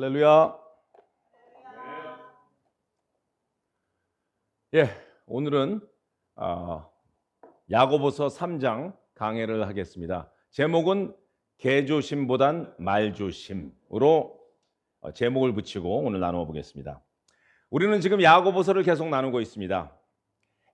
할렐루야. 오늘은 야고보서 3장 강해를 하겠습니다. 제목은 개조심보단 말조심으로 제목을 붙이고 오늘 나누어 보겠습니다. 우리는 지금 야고보서를 계속 나누고 있습니다.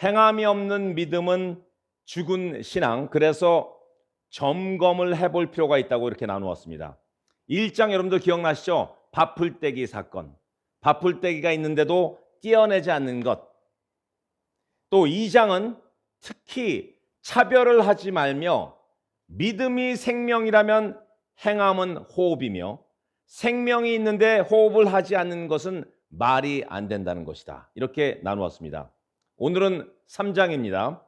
행함이 없는 믿음은 죽은 신앙, 그래서 점검을 해볼 필요가 있다고 이렇게 나누었습니다. 1장 여러분들 기억나시죠? 밥풀떼기 사건. 밥풀떼기가 있는데도 떼어내지 않는 것. 또 2장은 특히 차별을 하지 말며 믿음이 생명이라면 행함은 호흡이며 생명이 있는데 호흡을 하지 않는 것은 말이 안 된다는 것이다. 이렇게 나누었습니다. 오늘은 3장입니다.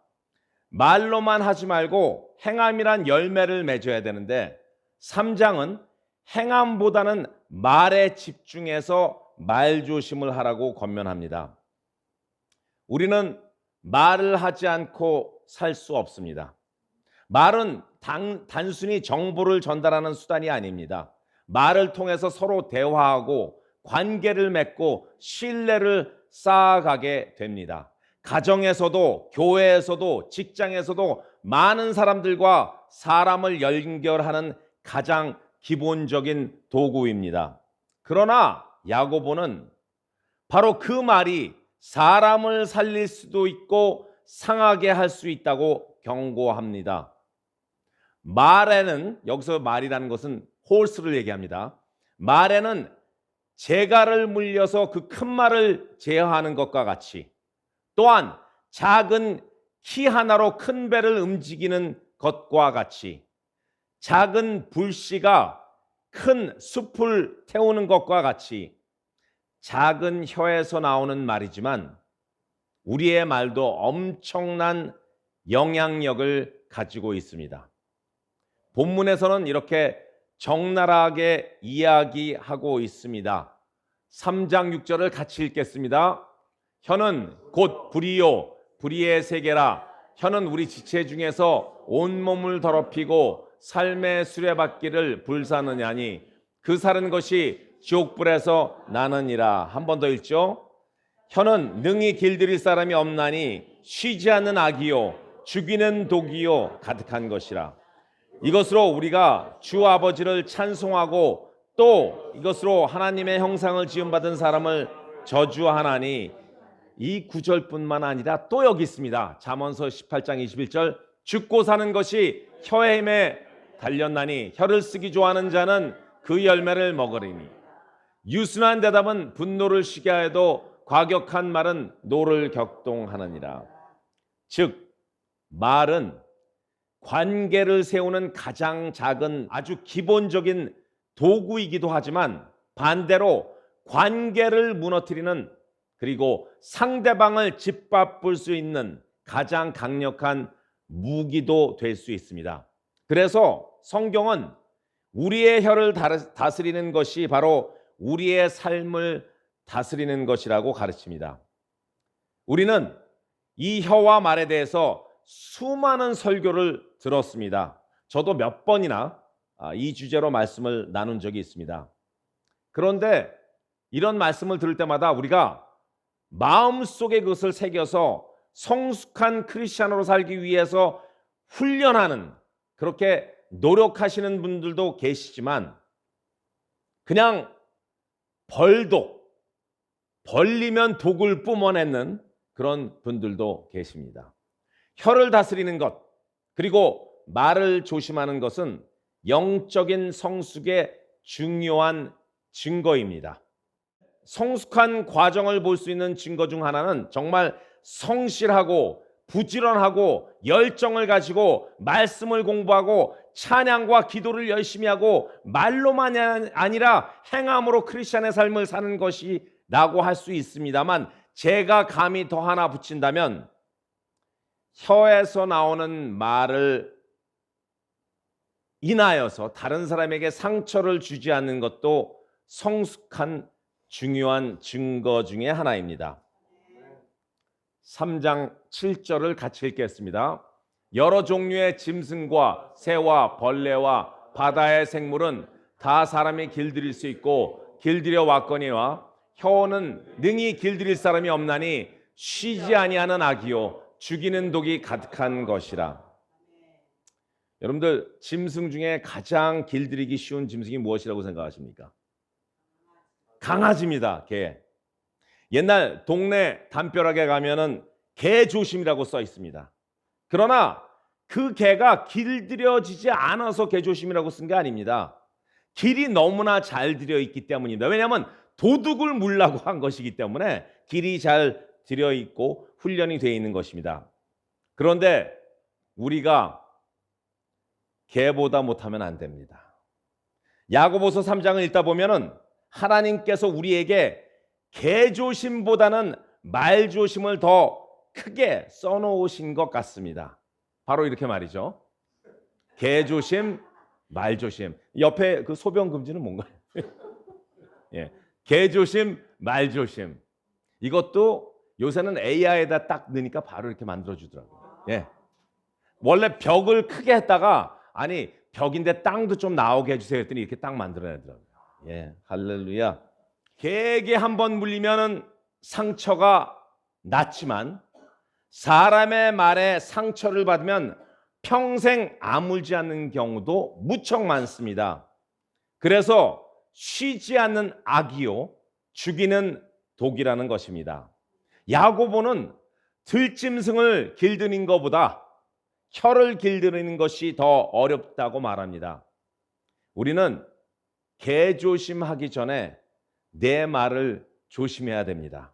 말로만 하지 말고 행함이란 열매를 맺어야 되는데 3장은 행함보다는 말에 집중해서 말조심을 하라고 권면합니다. 우리는 말을 하지 않고 살 수 없습니다. 말은 단순히 정보를 전달하는 수단이 아닙니다. 말을 통해서 서로 대화하고 관계를 맺고 신뢰를 쌓아가게 됩니다. 가정에서도 교회에서도 직장에서도 많은 사람들과 사람을 연결하는 가장 기본적인 도구입니다. 그러나 야고보는 바로 그 말이 사람을 살릴 수도 있고 상하게 할 수 있다고 경고합니다. 말에는, 여기서 말이라는 것은 홀스를 얘기합니다. 말에는 재갈을 물려서 그 큰 말을 제어하는 것과 같이, 또한 작은 키 하나로 큰 배를 움직이는 것과 같이, 작은 불씨가 큰 숲을 태우는 것과 같이 작은 혀에서 나오는 말이지만 우리의 말도 엄청난 영향력을 가지고 있습니다. 본문에서는 이렇게 적나라하게 이야기하고 있습니다. 3장 6절을 같이 읽겠습니다. 혀는 곧 불이요 불의의 세계라. 혀는 우리 지체 중에서 온몸을 더럽히고 삶의 수레바퀴를 불사느냐니 그 사는 것이 지옥불에서 나느니라. 한 번 더 읽죠. 혀는 능히 길들일 사람이 없나니 쉬지 않는 악이요 죽이는 독이요 가득한 것이라. 이것으로 우리가 주 아버지를 찬송하고 또 이것으로 하나님의 형상을 지음받은 사람을 저주하나니, 이 구절뿐만 아니라 또 여기 있습니다. 잠언서 18장 21절 죽고 사는 것이 혀의 힘에 달렸나니 혀를 쓰기 좋아하는 자는 그 열매를 먹으리니 유순한 대답은 분노를 쉬게 하여도 과격한 말은 노를 격동하느니라. 즉 말은 관계를 세우는 가장 작은 아주 기본적인 도구이기도 하지만 반대로 관계를 무너뜨리는, 그리고 상대방을 짓밟을 수 있는 가장 강력한 무기도 될 수 있습니다. 그래서 성경은 우리의 혀를 다스리는 것이 바로 우리의 삶을 다스리는 것이라고 가르칩니다. 우리는 이 혀와 말에 대해서 수많은 설교를 들었습니다. 저도 몇 번이나 이 주제로 말씀을 나눈 적이 있습니다. 그런데 이런 말씀을 들을 때마다 우리가 마음속에 그것을 새겨서 성숙한 크리스찬으로 살기 위해서 훈련하는, 그렇게 노력하시는 분들도 계시지만 그냥 벌리면 독을 뿜어내는 그런 분들도 계십니다. 혀를 다스리는 것, 그리고 말을 조심하는 것은 영적인 성숙의 중요한 증거입니다. 성숙한 과정을 볼 수 있는 증거 중 하나는 정말 성실하고 부지런하고 열정을 가지고 말씀을 공부하고 찬양과 기도를 열심히 하고 말로만 아니라 행함으로 크리스찬의 삶을 사는 것이라고 할 수 있습니다만, 제가 감히 더 하나 붙인다면 혀에서 나오는 말을 인하여서 다른 사람에게 상처를 주지 않는 것도 성숙한 중요한 증거 중에 하나입니다. 3장 7절을 같이 읽겠습니다. 여러 종류의 짐승과 새와 벌레와 바다의 생물은 다 사람이 길들일 수 있고 혀로 길들여 왔거니와 혀는 능히 길들일 사람이 없나니 쉬지 아니하는 악이요 죽이는 독이 가득한 것이라. 여러분들 짐승 중에 가장 길들이기 쉬운 짐승이 무엇이라고 생각하십니까? 강아지입니다. 개. 옛날 동네 담벼락에 가면은 개 조심이라고 써 있습니다. 그러나 그 개가 길들여지지 않아서 개 조심이라고 쓴 게 아닙니다. 길이 너무나 잘 들여 있기 때문입니다. 왜냐하면 도둑을 물라고 한 것이기 때문에 길이 잘 들여 있고 훈련이 되어 있는 것입니다. 그런데 우리가 개보다 못하면 안 됩니다. 야고보서 3장을 읽다 보면은 하나님께서 우리에게 개조심보다는 말조심을 더 크게 써놓으신 것 같습니다. 바로 이렇게 말이죠. 개조심, 말조심. 옆에 그 소변 금지는 뭔가요? 예, 개조심, 말조심. 이것도 요새는 AI에다 딱 넣으니까 바로 이렇게 만들어주더라고요. 예. 원래 벽을 크게 했다가 아니 벽인데 땅도 좀 나오게 해주세요 했더니 이렇게 딱 만들어내더라고요. 예, 할렐루야. 개에게 한번 물리면은 상처가 낫지만 사람의 말에 상처를 받으면 평생 아물지 않는 경우도 무척 많습니다. 그래서 쉬지 않는 악이요 죽이는 독이라는 것입니다. 야고보는 들짐승을 길드는 것보다 혀를 길들이는 것이 더 어렵다고 말합니다. 우리는 개조심하기 전에 내 말을 조심해야 됩니다.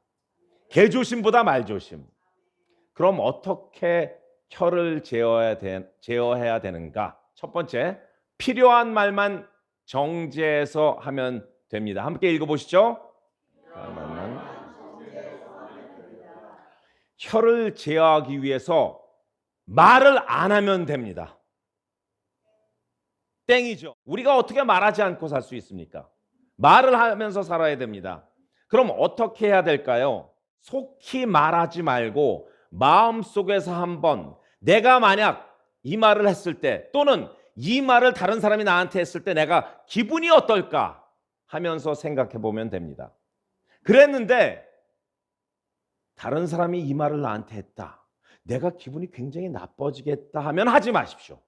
개조심보다 말조심. 그럼 어떻게 혀를 제어해야 되는가? 첫 번째, 필요한 말만 정제해서 하면 됩니다. 함께 읽어보시죠. 혀를 제어하기 위해서 말을 안 하면 됩니다. 땡이죠. 우리가 어떻게 말하지 않고 살 수 있습니까? 말을 하면서 살아야 됩니다. 그럼 어떻게 해야 될까요? 속히 말하지 말고 마음속에서 한번 내가 만약 이 말을 했을 때 또는 이 말을 다른 사람이 나한테 했을 때 내가 기분이 어떨까 하면서 생각해 보면 됩니다. 그랬는데 다른 사람이 이 말을 나한테 했다. 내가 기분이 굉장히 나빠지겠다 하면 하지 마십시오.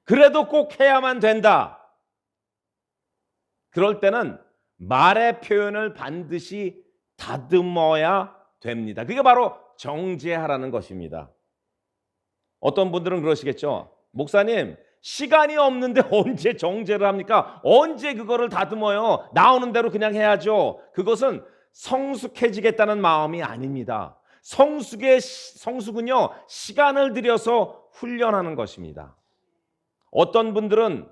그래도 꼭 해야만 된다. 그럴 때는 말의 표현을 반드시 다듬어야 됩니다. 그게 바로 정제하라는 것입니다. 어떤 분들은 그러시겠죠. 목사님, 시간이 없는데 언제 정제를 합니까? 언제 그거를 다듬어요? 나오는 대로 그냥 해야죠. 그것은 성숙해지겠다는 마음이 아닙니다. 성숙은요, 시간을 들여서 훈련하는 것입니다. 어떤 분들은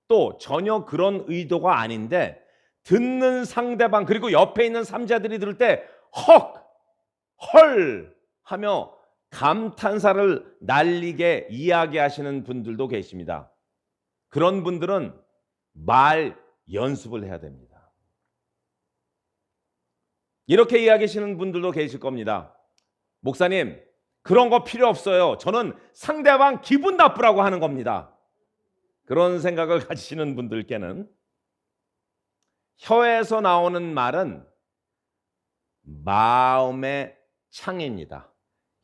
또 전혀 그런 의도가 아닌데 듣는 상대방 그리고 옆에 있는 삼자들이 들을 때 헐 하며 감탄사를 날리게 이야기하시는 분들도 계십니다. 그런 분들은 말 연습을 해야 됩니다. 이렇게 이야기하시는 분들도 계실 겁니다. 목사님, 그런 거 필요 없어요. 저는 상대방 기분 나쁘라고 하는 겁니다. 그런 생각을 가지시는 분들께는 혀에서 나오는 말은 마음의 창입니다.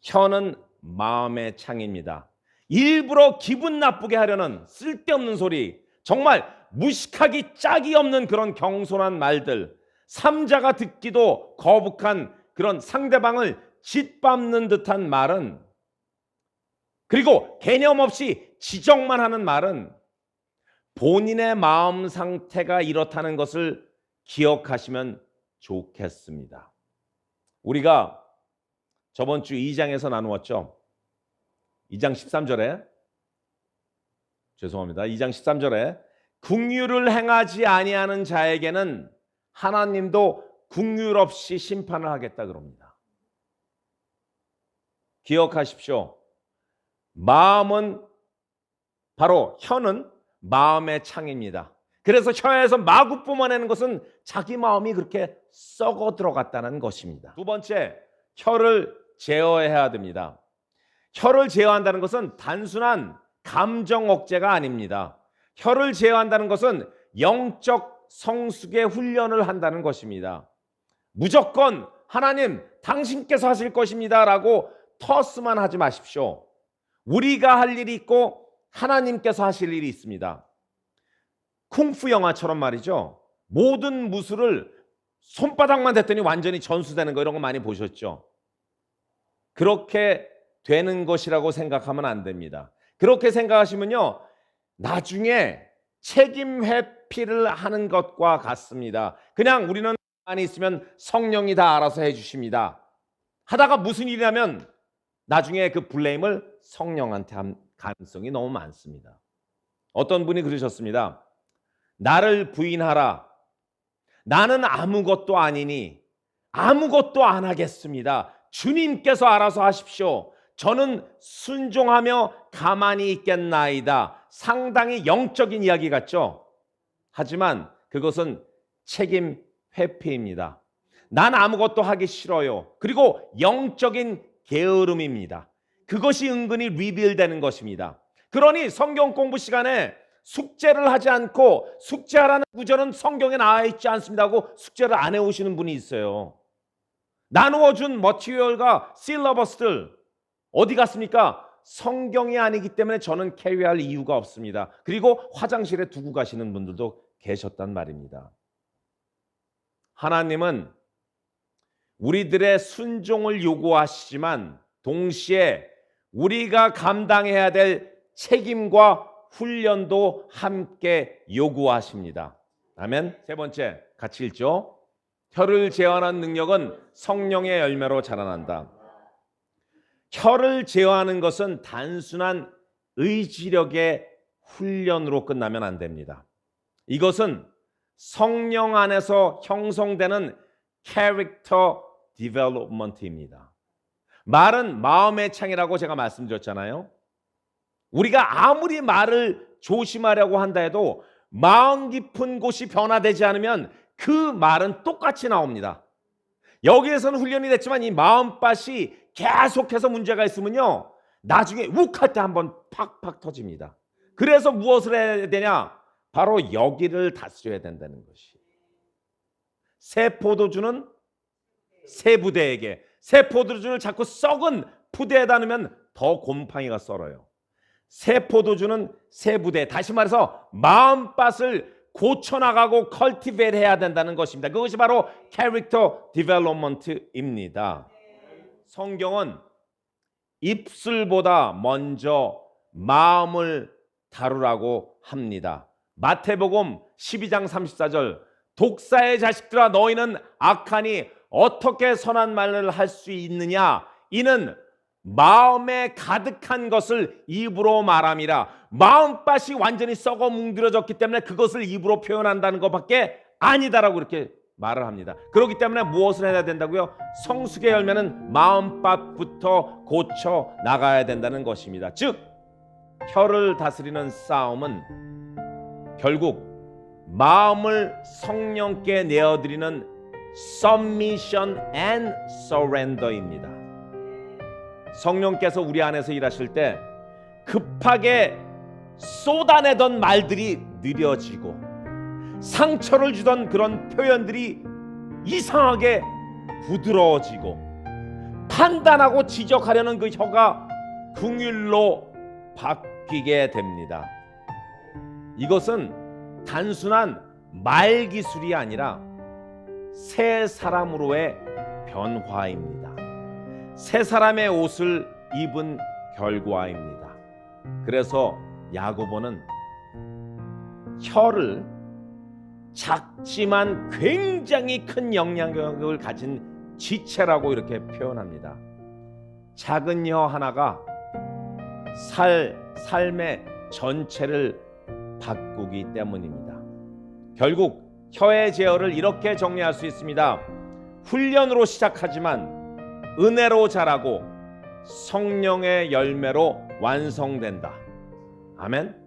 혀는 마음의 창입니다. 일부러 기분 나쁘게 하려는 쓸데없는 소리, 정말 무식하기 짝이 없는 그런 경솔한 말들, 삼자가 듣기도 거북한 그런 상대방을 짓밟는 듯한 말은, 그리고 개념 없이 지적만 하는 말은 본인의 마음 상태가 이렇다는 것을 기억하시면 좋겠습니다. 우리가 저번 주 2장에서 나누었죠. 2장 13절에 죄송합니다. 2장 13절에 긍휼을 행하지 아니하는 자에게는 하나님도 긍휼 없이 심판을 하겠다 그럽니다. 기억하십시오. 마음은 바로 혀는 마음의 창입니다. 그래서 혀에서 마구 뿜어내는 것은 자기 마음이 그렇게 썩어 들어갔다는 것입니다. 두 번째, 혀를 제어해야 됩니다. 혀를 제어한다는 것은 단순한 감정 억제가 아닙니다. 혀를 제어한다는 것은 영적 성숙의 훈련을 한다는 것입니다. 무조건 하나님 당신께서 하실 것입니다 라고 토스만 하지 마십시오. 우리가 할 일이 있고 하나님께서 하실 일이 있습니다. 쿵푸 영화처럼 말이죠. 모든 무술을 손바닥만 댔더니 완전히 전수되는 거, 이런 거 많이 보셨죠? 그렇게 되는 것이라고 생각하면 안 됩니다. 그렇게 생각하시면요, 나중에 책임 회피를 하는 것과 같습니다. 그냥 우리는 가만히 있으면 성령이 다 알아서 해주십니다 하다가 무슨 일이 나면 나중에 그 블레임을 성령한테 한 가능성이 너무 많습니다. 어떤 분이 그러셨습니다. 나를 부인하라. 나는 아무것도 아니니 아무것도 안 하겠습니다. 주님께서 알아서 하십시오. 저는 순종하며 가만히 있겠나이다. 상당히 영적인 이야기 같죠? 하지만 그것은 책임 회피입니다. 난 아무것도 하기 싫어요. 그리고 영적인 게으름입니다. 그것이 은근히 리빌되는 것입니다. 그러니 성경 공부 시간에 숙제를 하지 않고, 숙제하라는 구절은 성경에 나와 있지 않습니다 하고 숙제를 안 해오시는 분이 있어요. 나누어준 머티리얼과 실러버스들 어디 갔습니까? 성경이 아니기 때문에 저는 캐리할 이유가 없습니다. 그리고 화장실에 두고 가시는 분들도 계셨단 말입니다. 하나님은 우리들의 순종을 요구하시지만 동시에 우리가 감당해야 될 책임과 훈련도 함께 요구하십니다. 아멘. 세 번째, 같이 읽죠. 혀를 제어하는 능력은 성령의 열매로 자라난다. 혀를 제어하는 것은 단순한 의지력의 훈련으로 끝나면 안 됩니다. 이것은 성령 안에서 형성되는 캐릭터 디벨롭먼트입니다. 말은 마음의 창이라고 제가 말씀드렸잖아요. 우리가 아무리 말을 조심하려고 한다 해도 마음 깊은 곳이 변화되지 않으면 그 말은 똑같이 나옵니다. 여기에서는 훈련이 됐지만 이 마음밭이 계속해서 문제가 있으면요, 나중에 욱할 때 한번 팍팍 터집니다. 그래서 무엇을 해야 되냐? 바로 여기를 다스려야 된다는 것이. 새 포도주는 새 부대에게, 새 포도주를 자꾸 썩은 푸대에다 넣으면 더 곰팡이가 썰어요. 새 포도주는 새 부대, 다시 말해서 마음밭을 고쳐나가고 컬티베이트 해야 된다는 것입니다. 그것이 바로 캐릭터 디벨롭먼트입니다. 성경은 입술보다 먼저 마음을 다루라고 합니다. 마태복음 12장 34절, 독사의 자식들아 너희는 악하니 어떻게 선한 말을 할 수 있느냐? 이는 마음에 가득한 것을 입으로 말함이라. 마음밭이 완전히 썩어 뭉들어졌기 때문에 그것을 입으로 표현한다는 것밖에 아니다라고 이렇게 말을 합니다. 그렇기 때문에 무엇을 해야 된다고요? 성숙의 열매는 마음밭부터 고쳐 나가야 된다는 것입니다. 즉 혀를 다스리는 싸움은 결국 마음을 성령께 내어드리는 submission and surrender입니다. 성령께서 우리 안에서 일하실 때 급하게 쏟아내던 말들이 느려지고 상처를 주던 그런 표현들이 이상하게 부드러워지고 판단하고 지적하려는 그 혀가 긍휼로 바뀌게 됩니다. 이것은 단순한 말 기술이 아니라 새 사람으로의 변화입니다. 새 사람의 옷을 입은 결과입니다. 그래서 야고보는 혀를 작지만 굉장히 큰 영향력을 가진 지체라고 이렇게 표현합니다. 작은 혀 하나가 삶의 전체를 바꾸기 때문입니다. 결국 혀의 제어를 이렇게 정리할 수 있습니다. 훈련으로 시작하지만 은혜로 자라고 성령의 열매로 완성된다. 아멘.